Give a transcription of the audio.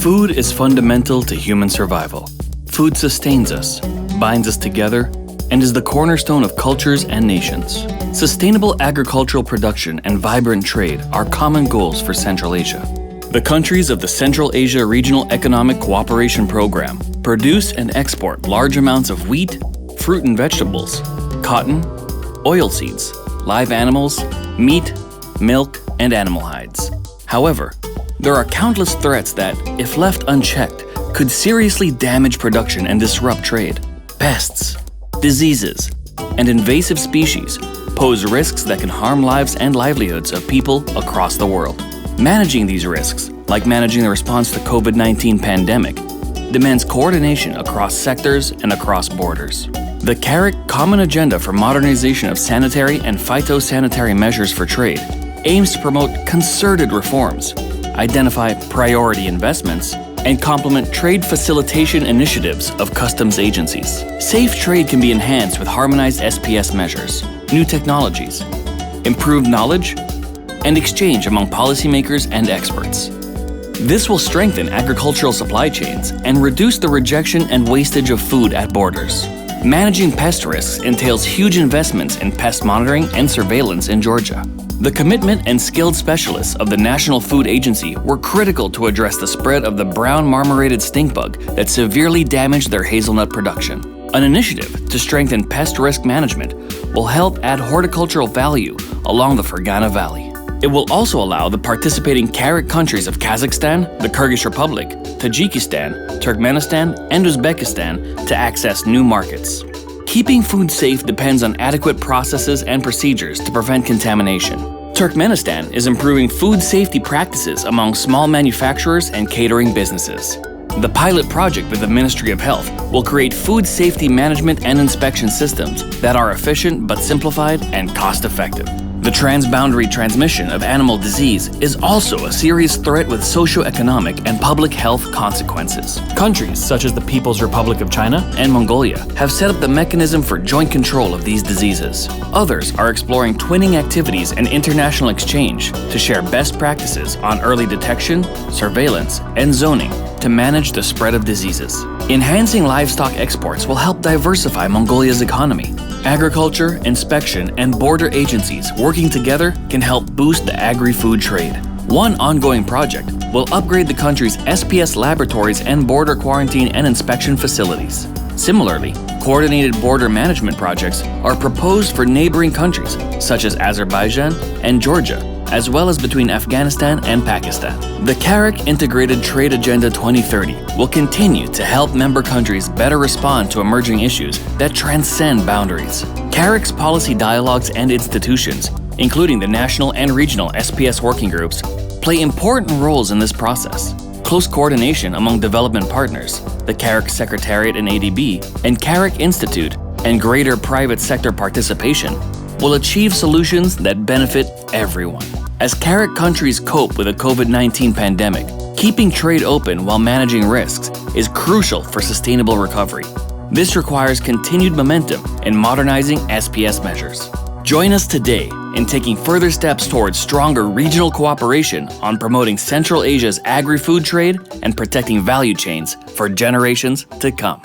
Food is fundamental to human survival. Food sustains us, binds us together, and is the cornerstone of cultures and nations. Sustainable agricultural production and vibrant trade are common goals for Central Asia. The countries of the Central Asia Regional Economic Cooperation Program produce and export large amounts of wheat, fruit and vegetables, cotton, oilseeds, live animals, meat, milk, and animal hides. However, there are countless threats that, if left unchecked, could seriously damage production and disrupt trade. Pests, diseases, and invasive species pose risks that can harm lives and livelihoods of people across the world. Managing these risks, like managing the response to COVID-19 pandemic, demands coordination across sectors and across borders. The CAREC Common Agenda for Modernization of Sanitary and Phytosanitary Measures for Trade aims to promote concerted reforms, identify priority investments, and complement trade facilitation initiatives of customs agencies. Safe trade can be enhanced with harmonized SPS measures, new technologies, improved knowledge, and exchange among policymakers and experts. This will strengthen agricultural supply chains and reduce the rejection and wastage of food at borders. Managing pest risks entails huge investments in pest monitoring and surveillance in Georgia. The commitment and skilled specialists of the National Food Agency were critical to address the spread of the brown marmorated stink bug that severely damaged their hazelnut production. An initiative to strengthen pest risk management will help add horticultural value along the Fergana Valley. It will also allow the participating CAREC countries of Kazakhstan, the Kyrgyz Republic, Tajikistan, Turkmenistan, and Uzbekistan to access new markets. Keeping food safe depends on adequate processes and procedures to prevent contamination. Turkmenistan is improving food safety practices among small manufacturers and catering businesses. The pilot project with the Ministry of Health will create food safety management and inspection systems that are efficient but simplified and cost-effective. The transboundary transmission of animal disease is also a serious threat with socio-economic and public health consequences. Countries such as the People's Republic of China and Mongolia have set up the mechanism for joint control of these diseases. Others are exploring twinning activities and international exchange to share best practices on early detection, surveillance, and zoning to manage the spread of diseases. Enhancing livestock exports will help diversify Mongolia's economy. Agriculture, inspection, and border agencies working together can help boost the agri-food trade. One ongoing project will upgrade the country's SPS laboratories and border quarantine and inspection facilities. Similarly, coordinated border management projects are proposed for neighboring countries such as Azerbaijan and Georgia, as well as between Afghanistan and Pakistan. The CAREC Integrated Trade Agenda 2030 will continue to help member countries better respond to emerging issues that transcend boundaries. CAREC's policy dialogues and institutions, including the national and regional SPS working groups, play important roles in this process. Close coordination among development partners, the CAREC Secretariat and ADB, and CAREC Institute, and greater private sector participation will achieve solutions that benefit everyone. As CAREC countries cope with the COVID-19 pandemic, keeping trade open while managing risks is crucial for sustainable recovery. This requires continued momentum in modernizing SPS measures. Join us today in taking further steps towards stronger regional cooperation on promoting Central Asia's agri-food trade and protecting value chains for generations to come.